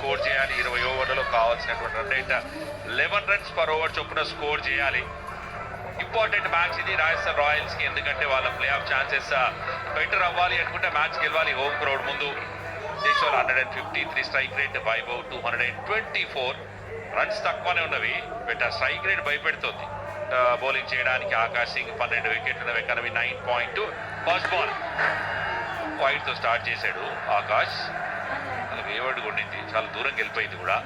Score చేయాలి. 20 ఓవర్లలో కావాల్సినటువంటి run rate 11 runs per over చొప్పున స్కోర్ చేయాలి. ఇంపార్టెంట్ మ్యాచ్ ఇది రాజస్థాన్ రాయల్స్ కి, ఎందుకంటే వాళ్ళ ప్లే ఆఫ్ ఛాన్సెస్ బెటర్ అవ్వాలి అనుకుంటే మ్యాచ్ గెలవాలి హోమ్ క్రౌడ్ ముందు. Jaiswal 153 strike rate, Vaibhav 224. Runs తక్కువనే ఉన్నవి, బట్ ఆ స్ట్రైక్ రేట్ భయపెడుతుంది బౌలింగ్ చేయడానికి. ఆకాష్ సింగ్ 12 వికెట్లు, ఎకానమీ 9.2. ఫస్ట్ బాల్ వైడ్ తో స్టార్ట్ చేశాడు ఆకాష్, అది వేవర్డ్ కొట్టింది, చాలా దూరం వెళ్ళిపోయింది కూడా.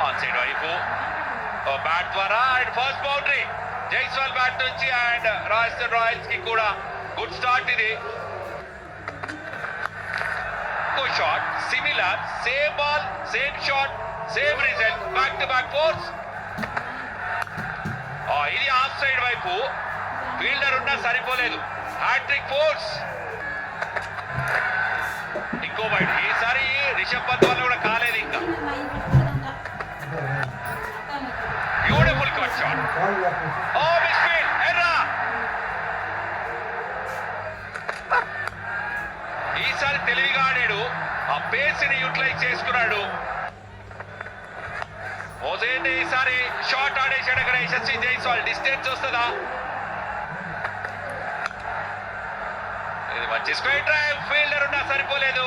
ఆన్ సైడ్ వైపు బ్యాట్ ద్వారా and first boundary Jaiswal bat నుంచి. అండ్ రాజస్థాన్ రాయల్స్ కి కూడా గుడ్ స్టార్ట్ ఇది. Shot similar, same ball same shot same result, back to back force. ఇది ఆఫ్ సైడ్ వైపు ఫీల్డర్ ఉన్నా సరిపోలేదు, హ్యాట్రిక్ ఫోర్స్. ఇంకో వైడ్, ఈసారి రిషబ్ పంత్ వల్ల కూడా కాలేదు ఇంకా. Beautiful cut shot, miss field, ఎర్రా. ఈసారి తెలివిగా ఆడాడు, ఆ పేస్ ని యూటిలైజ్ చేసుకున్నాడు. మోసేన్ ఈసారి షాట్ ఆడేశాడు అక్కడ యశస్వి జైస్వాల్. డిస్టెన్స్ వస్తుందా? ఇది మంచి స్క్వేర్ డ్రైవ్, ఫీల్డర్ ఉన్నా సరిపోలేదు.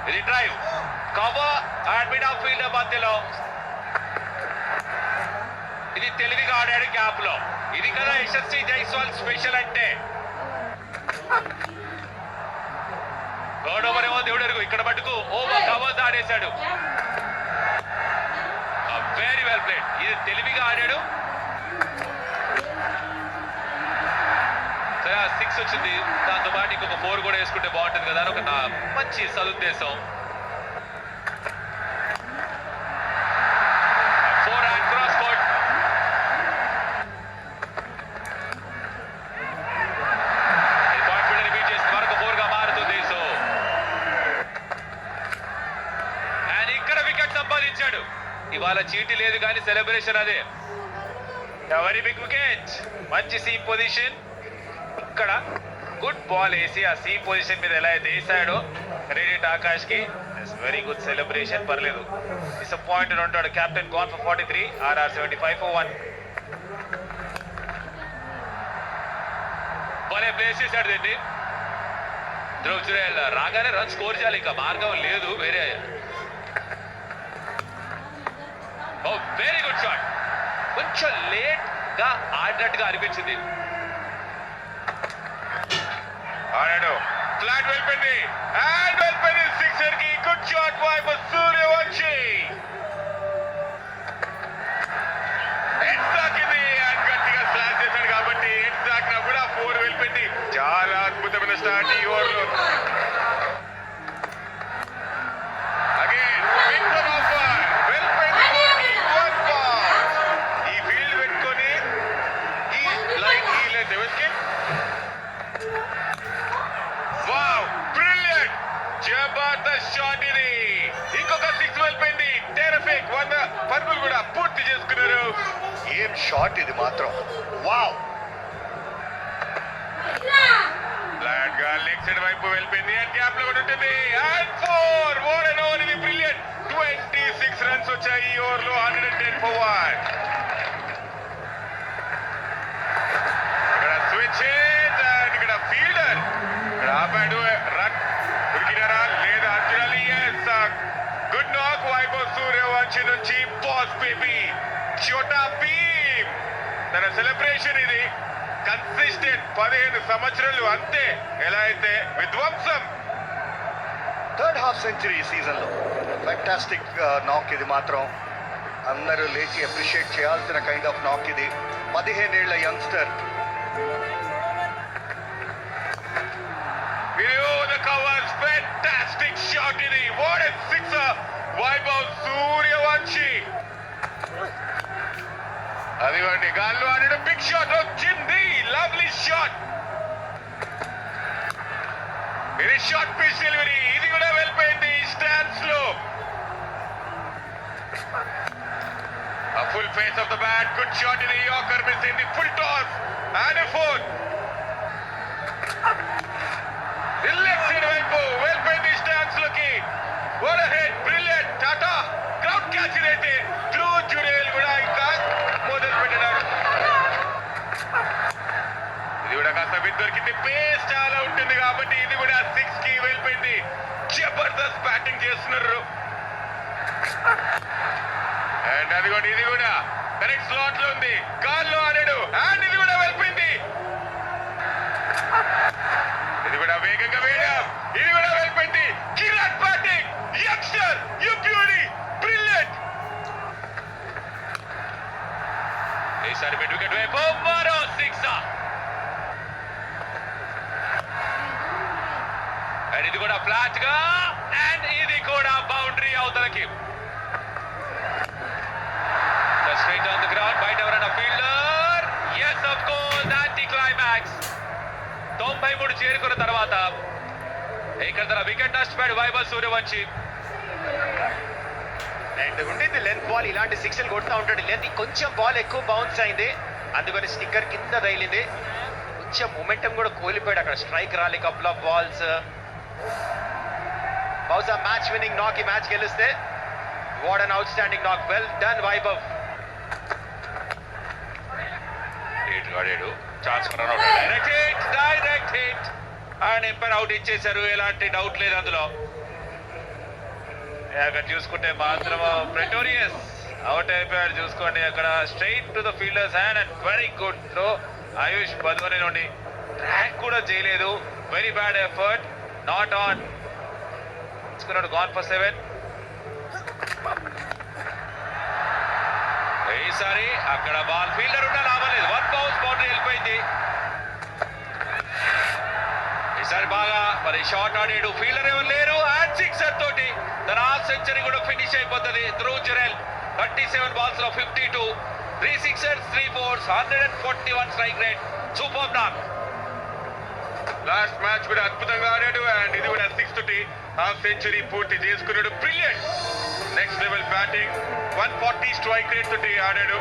ఇది drive, cover and mid off fielder మధ్యలో. ఇది తెలివిగా ఆడాడు గ్యాప్ లో. ఇది కదా యశస్వి జైస్వాల్ స్పెషల్ అంటే. థర్డ్ ఓవర్ ఏమో దేవుడు ఇక్కడ మటుకు ఓవర్ కవర్స్ ఆడేశాడు. వెరీ వెల్ ప్లేడ్, ఇది తెలివిగా ఆడాడు. సరే, 6 వచ్చింది, దాంతో పాటు ఇంకొక 4 కూడా వేసుకుంటే బాగుంటుంది కదా అని ఒక మంచి సదుద్దేశం. 4 and cross court. Point beat చేసి మరొక 4 గా మారుతుంది. సో అండ్ ఇక్కడ వికెట్ సంపాదించాడు. ఇవాళ చీటీ లేదు కానీ సెలబ్రేషన్ అదే. వెరీ బిగ్ వికెట్, మంచి సీమ్ పొజిషన్. ఇక్కడ గుడ్ బాల్ వేసి ఆ సీ పొజిషన్ మీద ఎలా అయితే వేసాడో క్రెడిట్ ఆకాష్ కి. వెరీ గుడ్ సెలబ్రేషన్, పర్లేదు. డిసప్పాయింటెడ్ ఉంటాడు captain. Gone for 43, RR 75 for 1. భలే ప్లేస్ చేశాడు దీన్ని. ధ్రువ్ జురేల్ రాగానే రన్ స్కోర్ చేయాలి, ఇంకా మార్గం లేదు వేరే. వెరీ గుడ్ షాట్, కొంచెం లేట్ గా ఆడినట్టుగా అనిపించింది. ఆడాడు, ఫ్లాట్ వెళ్ళిపోయింది అండ్ వెళ్ళిపోయింది సిక్సర్ కి. గుడ్ షాట్ వైపు సూర్యవంశి. ఎన్సాకింది అండ్ గట్టిగా స్లాష్ చేశాడు కాబట్టి ఎన్సాక్ నా కూడా 4 వెళ్ళిపోయింది. చాలా అద్భుతమైన స్టార్ట్ ఈ ఓవర్ లో. అగైన్ విక్టర్ ఆఫర్ వెళ్ళిపోయింది. ఈ ఫీల్డ్ పెట్టుకొని ఈ లైన్ ఈ లెంత్ ఎవరికి. వావ్, బ్రిలియంట్, జబర్దస్త్ షాట్ ఇది. ఇంకొక 6 వెళ్ళిపోయింది. టెరిఫిక్, 100 పరుగులు కూడా పూర్తి చేసుకున్నారు. ఏం షాట్ ఇది మాత్రం, వావ్. ఫ్లాట్ గా లెగ్ సైడ్ వైపు వెళ్ళిపోయింది అండ్ గ్యాప్ లో కూడా ఉంటుంది. And 4 over and over. ఇది బ్రిలియంట్, 26 రన్స్ వచ్చాయి ఈ ఓవర్ లో. 110 for 1. ఇక్కడ స్విచ్ అండ్ ఇక్కడ ఫీల్డర్ ఇక్కడ ఆపాడు. రన్ ఉరికినారా లేదా అర్జునాలి? గుడ్ నాక్ వైభవ్ సూర్యవంశి నుంచి. బాస్ బేబీ, చోటా భీమ్ తన సెలబ్రేషన్ ఇది. కన్సిస్టెంట్ 15 సంవత్సరాలు అంతే. ఎలా అయితే విధ్వంసం. థర్డ్ హాఫ్ సెంచరీ సీజన్ లో ఫ్యాంటాస్టిక్ నాక్ ఇది మాత్రం. అందరూ లేచి అప్రిషియేట్ చేయాల్సిన కైండ్ ఆఫ్ నాక్ ఇది. 15 ఏళ్ల యంగ్స్టర్. ఫ్యాంటాస్టిక్ షాట్ ఇది. What a sixer Vaibhav Suryavanshi. అదిగోండి గాల్లో ఆడాడు, బిగ్ షాట్ వచ్చింది. Lovely shot. ఇది షార్ట్ పిచ్ డెలివరీ. ఇది కూడా వెళ్ళిపోయింది స్టాండ్స్ లో. Full face of the bat. Good shot ఇది. యార్కర్ మిస్ అయింది. Full toss and 4. కూడా కాస్త విత్ దొరికింది, పేస్ చాలా ఉంటుంది కాబట్టి ఇది కూడా 6 కి వెళ్ళిపోయింది. జబర్దస్త్ బ్యాటింగ్ చేస్తున్నారు. అండ్ అదిగోండి ఇది కూడా కరెక్ట్ స్లాట్ లో ఉంది, గాల్లో ఆడాడు అండ్ ఇది కూడా వెళ్ళిపోయింది. ఇది కూడా వేగంగా వేయడం, ఇది కూడా వెళ్ళిపోయింది. Kirat batting, youngster, you beauty, brilliant. ఈసారి మిడ్ వికెట్ వైపు మరో 6. అండ్ ఇది కూడా ఫ్లాట్ గా అండ్ ఇది కూడా బౌండరీ అవతలకి. స్ట్రైట్ ఆన్ ది గ్రౌండ్, బయట ఎవరైనా fielder. yes of course, anti climax. 93 చేరుకున్న తర్వాత ఇక్కడ తన వికెట్ నష్టపోయాడు వైభవ్ సూర్యవంశీ. అండ్ ఉండింది లెంత్ బాల్, ఇలాంటి సిక్స్లు కొడుతూ ఉంటాడు. లెంత్ కొంచెం బాల్ ఎక్కువ బౌన్స్ అయింది, అందుకని స్టిక్కర్ కింద తగిలింది. కొంచెం మొమెంటం కూడా కోల్పోయాడు అక్కడ, స్ట్రైక్ రాలి కపుల్ ఆఫ్ బాల్స్. బహుశా మ్యాచ్ విన్నింగ్ నాక్, ఈ మ్యాచ్ గెలిస్తే. What an outstanding knock, well done Vaibhav. ఆడాడు, chance direct hit and umpire out ఇచ్చేశారు, ఎలాంటి డౌట్ లేదు అందులో. అక్కడ చూసుకుంటే మాత్రం ప్రెటోరియస్ అవుట్ అయిపోయాడు. చూసుకోండి అక్కడ straight to the fielder's hand and very good throw Ayush Badoni నుండి. ట్రాక్ కూడా చేయలేదు, very bad effort, not on. Gone for 7. ఈసారి అక్కడ బాల్ ఫీల్డర్ ఉన్నా లాభం లేదు, 1 బౌన్స్ బౌండరీ వెళ్ళిపోయింది. ఈసారి బాగా మరి షాట్ ఆడాడు, ఫీల్డర్ ఎవరు లేరు అండ్ సిక్సర్ తోటి తన హాఫ్ సెంచరీ కూడా ఫినిష్ అయిపోతుంది. ధ్రువ్ జురెల్ 37 balls లో 52, 3 sixers, 3 fours, 141 strike rate. Super నాక్. లాస్ట్ మ్యాచ్ కూడా అద్భుతంగా ఆడాడు అండ్ ఇది కూడా 6 తోటి హాఫ్ సెంచరీ పూర్తి చేసుకున్నాడు. Brilliant, next level batting, 140 strike rate తోటి ఆడాడు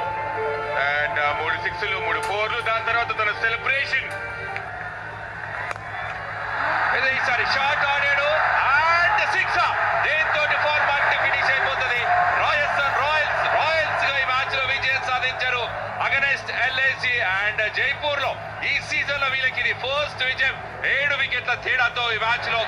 అండ్ 3 సిక్స్లు 3 4లు. దాని తర్వాత తన సెలబ్రేషన్. ఈసారి షాట్ ఆడాడు అండ్ 6. దీంతో ఫార్మాలిటీ ఫినిష్ అయిపోతుంది. రాయల్స్ గా ఈ మ్యాచ్ లో విజయం సాధించారు అగైనెస్ట్ ఎల్ఐసి అండ్ జైపూర్ లో. ఈ సీజన్ లో వీళ్ళకి ఇది ఫస్ట్ విజయం, 7 వికెట్ల తేడాతో ఈ మ్యాచ్ లో.